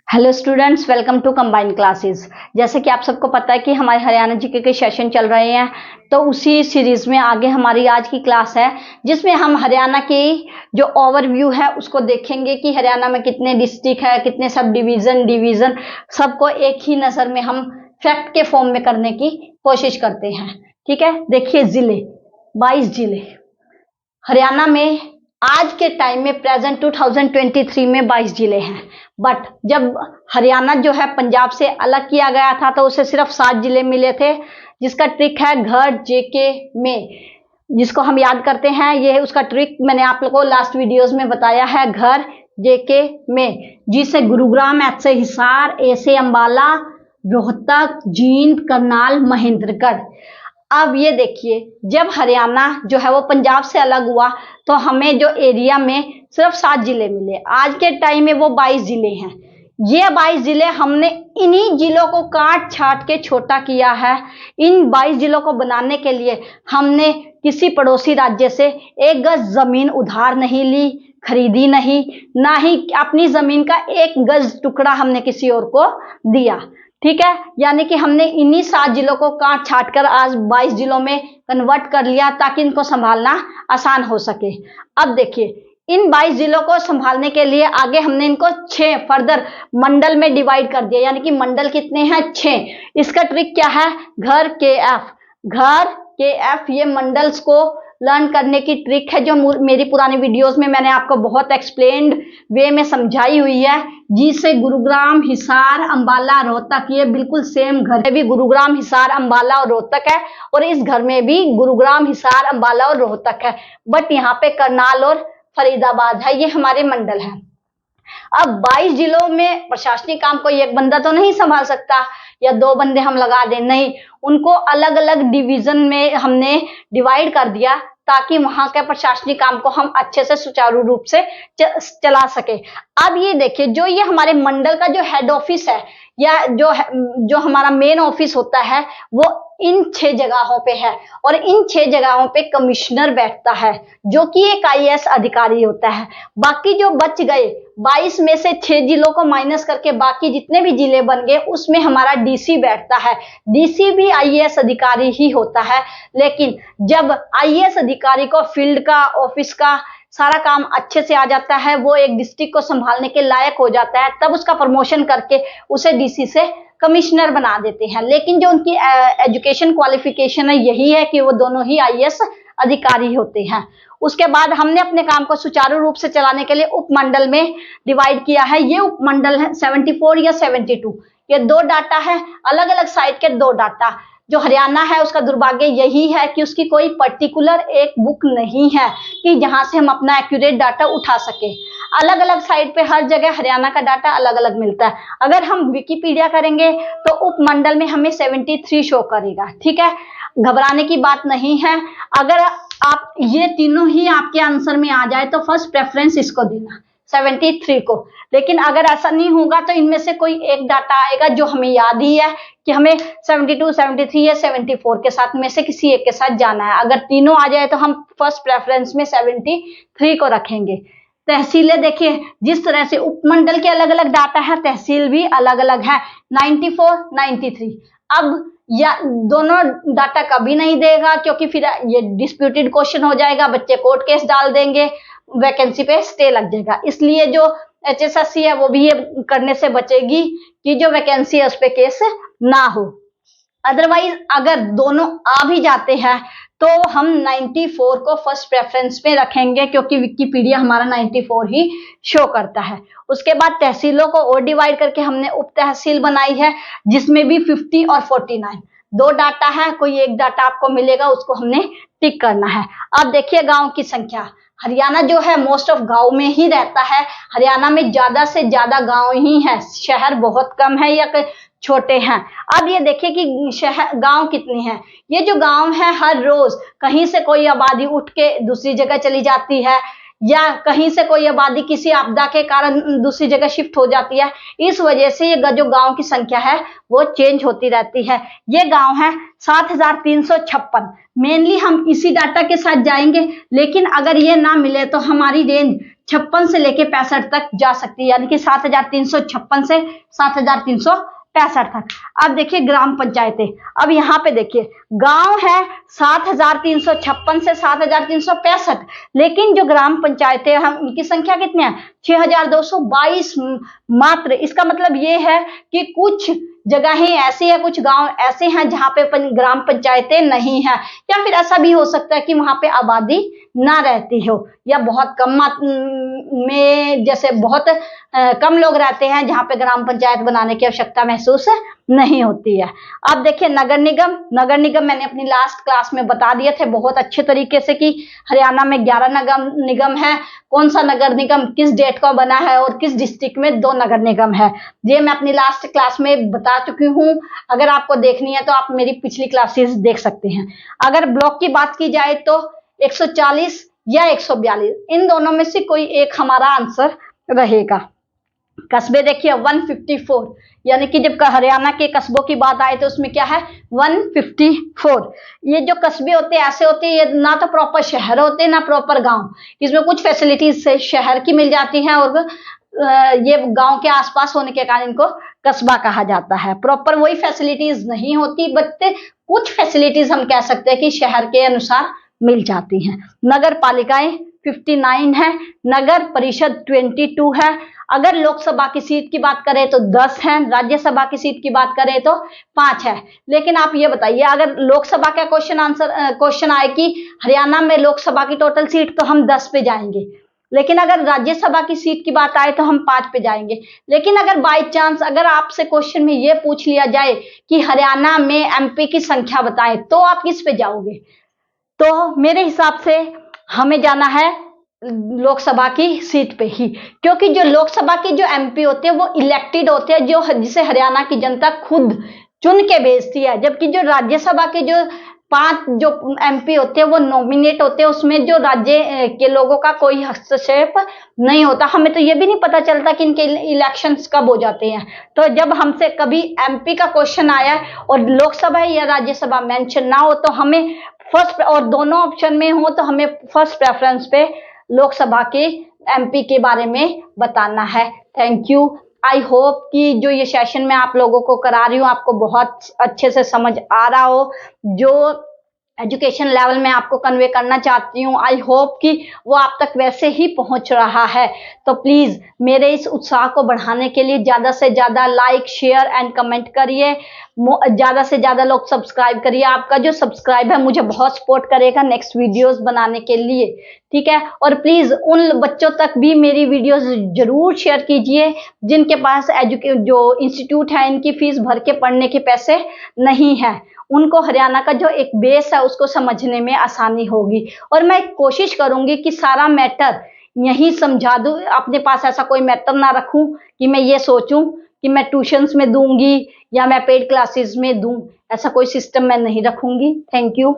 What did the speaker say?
Hello students, welcome to combined classes. जैसे कि आप सबको पता है कि हमारे हरियाणा जीके के सेशन चल रहे हैं, तो उसी सीरीज में आगे हमारी आज की क्लास है जिसमें हम हरियाणा की जो ओवरव्यू है उसको देखेंगे कि हरियाणा में कितने डिस्ट्रिक्ट है, कितने सब डिवीजन सबको एक ही नज़र में हम फैक्ट के फॉर्म में करने की कोशिश करते हैं। ठीक है, देखिए जिले 22 जिले हरियाणा में आज के टाइम में प्रेजेंट 2023 में 22 जिले हैं। बट जब हरियाणा जो है पंजाब से अलग किया गया था तो उसे सिर्फ 7 जिले मिले थे, जिसका ट्रिक है घर जेके में, जिसको हम याद करते हैं। ये उसका ट्रिक मैंने आप लोगों को लास्ट वीडियोस में बताया है। घर जेके में जी से गुरुग्राम, एच से हिसार, ए से अंबाला, रोहतक, जींद, करनाल, महेंद्रगढ़। अब ये देखिए, जब हरियाणा जो है वो पंजाब से अलग हुआ तो हमें जो एरिया में सिर्फ 7 जिले मिले। आज के टाइम में वो 22 जिले हैं। ये 22 जिले हमने इन्हीं जिलों को काट छाट के छोटा किया है। इन 22 जिलों को बनाने के लिए हमने किसी पड़ोसी राज्य से एक गज जमीन उधार नहीं ली, खरीदी नहीं, ना ही अपनी जमीन का एक गज टुकड़ा हमने किसी और को दिया। ठीक है, यानी कि हमने इन्हीं 7 जिलों को काट छाट कर आज 22 जिलों में कन्वर्ट कर लिया ताकि इनको संभालना आसान हो सके। अब देखिए, इन 22 जिलों को संभालने के लिए आगे हमने इनको 6 फर्दर मंडल में डिवाइड कर दिया, यानी कि मंडल कितने हैं? 6। इसका ट्रिक क्या है? घर के एफ ये मंडल्स को लर्न करने की ट्रिक है जो मेरी पुरानी वीडियोस में मैंने आपको बहुत एक्सप्लेन्ड वे में समझाई हुई है। जी से गुरुग्राम, हिसार, अंबाला, रोहतक, ये बिल्कुल सेम घर में भी गुरुग्राम, हिसार, अंबाला और रोहतक है, और इस घर में भी गुरुग्राम, हिसार, अंबाला और रोहतक है। बट यहाँ पे करनाल और फरीदाबाद है, ये हमारे मंडल है। अब 22 जिलों में प्रशासनिक काम को एक बंदा तो नहीं संभाल सकता या 2 बंदे हम लगा दें, नहीं, उनको अलग अलग डिवीजन में हमने डिवाइड कर दिया ताकि वहां के प्रशासनिक काम को हम अच्छे से सुचारू रूप से चला सके। अब ये देखिए, जो ये हमारे मंडल का जो हेड ऑफिस है या जो हमारा मेन ऑफिस होता है वो इन 6 जगहों पे है, और इन 6 जगहों पे कमिश्नर बैठता है जो कि एक आईएएस अधिकारी होता है। बाकी जो बच गए 22 में से 6 जिलों को माइनस करके बाकी जितने भी जिले बन गए उसमें हमारा डीसी बैठता है। डीसी भी आईएएस अधिकारी ही होता है, लेकिन जब आईएएस अधिकारी को फील्ड का, ऑफिस का सारा काम अच्छे से आ जाता है, वो एक डिस्ट्रिक्ट को संभालने के लायक हो जाता है, तब उसका प्रमोशन करके उसे डीसी से कमिश्नर बना देते हैं। लेकिन जो उनकी एजुकेशन क्वालिफिकेशन है यही है कि वो दोनों ही आईएएस अधिकारी होते हैं। उसके बाद हमने अपने काम को सुचारू रूप से चलाने के लिए उपमंडल में डिवाइड किया है। ये उपमंडल है 74 या 72। ये 2 डाटा है, अलग अलग साइट के 2 डाटा। जो हरियाणा है उसका दुर्भाग्य यही है कि उसकी कोई पर्टिकुलर एक बुक नहीं है कि जहां से हम अपना एक्यूरेट डाटा उठा सके। अलग अलग साइट पे हर जगह हरियाणा का डाटा अलग अलग मिलता है। अगर हम विकिपीडिया करेंगे तो उपमंडल में हमें 73 शो करेगा। ठीक है, घबराने की बात नहीं है। अगर आप ये तीनों ही आपके आंसर में आ जाए तो फर्स्ट प्रेफरेंस इसको देना, 73 को। लेकिन अगर ऐसा नहीं होगा तो इनमें से कोई एक डाटा आएगा जो हमें याद ही है कि हमें 72, 73 या 74 के साथ में से किसी एक के साथ जाना है। अगर तीनों आ जाए तो हम फर्स्ट प्रेफरेंस में 73 को रखेंगे। तहसीलें देखिए, जिस तरह से उपमंडल के अलग अलग डाटा है, तहसील भी अलग अलग है, 94, 93। अब या दोनों डाटा कभी नहीं देगा क्योंकि फिर ये डिस्प्यूटेड क्वेश्चन हो जाएगा, बच्चे कोर्ट केस डाल देंगे, वैकेंसी पे स्टे लग जाएगा। इसलिए जो एचएसएससी है वो भी ये करने से बचेगी कि जो वैकेंसी है उस पे केस ना हो। अदरवाइज अगर दोनों आ भी जाते हैं तो हम 94 को फर्स्ट प्रेफरेंस में रखेंगे क्योंकि विकिपीडिया हमारा 94 ही शो करता है। उसके बाद तहसीलों को और डिवाइड करके हमने उप तहसील बनाई है जिसमें भी 50 और 49 2 डाटा है, कोई एक डाटा आपको मिलेगा, उसको हमने टिक करना है। अब देखिए गांव की संख्या, हरियाणा जो है मोस्ट ऑफ गांव में ही रहता है। हरियाणा में ज्यादा से ज्यादा गांव ही है, शहर बहुत कम है या छोटे हैं। अब ये देखिए कि शहर गांव कितने हैं। ये जो गांव है हर रोज कहीं से कोई आबादी उठ के दूसरी जगह चली जाती है, या कहीं से कोई आबादी किसी आपदा के कारण दूसरी जगह शिफ्ट हो जाती है, इस वजह से ये जो गांव की संख्या है वो चेंज होती रहती है। ये गांव है 7356। मेनली हम इसी डाटा के साथ जाएंगे, लेकिन अगर ये ना मिले तो हमारी रेंज 56 से लेके 65 तक जा सकती है, यानी कि 7356 से 7365 तक। अब देखिए ग्राम पंचायतें, अब यहाँ पे देखिए गांव है 7356 से 7365, लेकिन जो ग्राम पंचायतें हैं उनकी संख्या कितनी है? 6222 मात्र। इसका मतलब ये है कि कुछ जगहें ऐसी है, कुछ गांव ऐसे हैं जहां पे ग्राम पंचायतें नहीं है, या फिर ऐसा भी हो सकता है कि वहां पे आबादी ना रहती हो, या बहुत कम में, जैसे बहुत कम लोग रहते हैं जहां पे ग्राम पंचायत बनाने की आवश्यकता महसूस नहीं होती है। अब देखिए नगर निगम, नगर निगम मैंने अपनी लास्ट क्लास में बता दिए थे बहुत अच्छे तरीके से कि हरियाणा में 11 नगर निगम है, कौन सा नगर निगम किस डेट को बना है और किस डिस्ट्रिक्ट में 2 नगर निगम है, ये मैं अपनी लास्ट क्लास में बता चुकी हूँ। अगर आपको देखनी है तो आप मेरी पिछली क्लासेस देख सकते हैं। अगर ब्लॉक की बात की जाए तो 140 या 142, इन दोनों में से कोई एक हमारा आंसर रहेगा। कस्बे देखिए 154, यानी कि जब हरियाणा के कस्बों की बात आए तो उसमें क्या है 154। ये जो कस्बे होते हैं ऐसे होते हैं, ये ना तो प्रॉपर शहर होते हैं ना प्रॉपर गांव, इसमें कुछ फैसिलिटीज से शहर की मिल जाती हैं और ये गांव के आसपास होने के कारण इनको कस्बा कहा जाता है। प्रॉपर वही फैसिलिटीज नहीं होती, बट कुछ फैसिलिटीज हम कह सकते हैं कि शहर के अनुसार मिल जाती हैं। नगर पालिकाएं 59 है, नगर परिषद 22 है। अगर लोकसभा की सीट की बात करें तो 10 है, राज्यसभा की सीट की बात करें तो 5 है। लेकिन आप ये बताइए, अगर लोकसभा का क्वेश्चन आए कि हरियाणा में लोकसभा की टोटल सीट, तो हम 10 पे जाएंगे, लेकिन अगर राज्यसभा की सीट की बात आए तो हम 5 पे जाएंगे। लेकिन अगर बाई चांस अगर आपसे क्वेश्चन में ये पूछ लिया जाए कि हरियाणा में एमपी की संख्या बताएं, तो आप किस पे जाओगे? तो मेरे हिसाब से हमें जाना है लोकसभा की सीट पे ही, क्योंकि जो लोकसभा की जो एमपी होते हैं वो इलेक्टेड होते हैं, जो जिसे हरियाणा की जनता खुद चुन के भेजती है, जबकि जो राज्यसभा के जो 5 जो एमपी होते हैं वो नॉमिनेट होते हैं, उसमें जो राज्य के लोगों का कोई हस्तक्षेप नहीं होता। हमें तो ये भी नहीं पता चलता कि इनके इलेक्शंस कब हो जाते हैं। तो जब हमसे कभी एमपी का क्वेश्चन आया और लोकसभा या राज्यसभा मेंशन ना हो तो हमें फर्स्ट, और दोनों ऑप्शन में हो तो हमें फर्स्ट प्रेफरेंस पे लोकसभा के एमपी के बारे में बताना है। Thank you. आई होप कि जो ये सेशन मैं आप लोगों को करा रही हूँ आपको बहुत अच्छे से समझ आ रहा हो। जो एजुकेशन लेवल में आपको कन्वे करना चाहती हूँ, आई होप कि वो आप तक वैसे ही पहुंच रहा है। तो प्लीज मेरे इस उत्साह को बढ़ाने के लिए ज्यादा से ज्यादा लाइक, शेयर एंड कमेंट करिए, ज्यादा से ज्यादा लोग सब्सक्राइब करिए। आपका जो सब्सक्राइब है मुझे बहुत सपोर्ट करेगा नेक्स्ट वीडियोस बनाने के लिए, ठीक है। और प्लीज उन बच्चों तक भी मेरी वीडियोस जरूर शेयर कीजिए जिनके पास जो इंस्टीट्यूट है इनकी फीस भर के पढ़ने के पैसे नहीं है, उनको हरियाणा का जो एक बेस है उसको समझने में आसानी होगी। और मैं कोशिश करूंगी कि सारा मैटर यही समझा दूं, अपने पास ऐसा कोई मैटर ना रखूं कि मैं ये सोचूं कि मैं ट्यूशंस में दूंगी या मैं पेड क्लासेस में दूं, ऐसा कोई सिस्टम मैं नहीं रखूंगी। Thank you.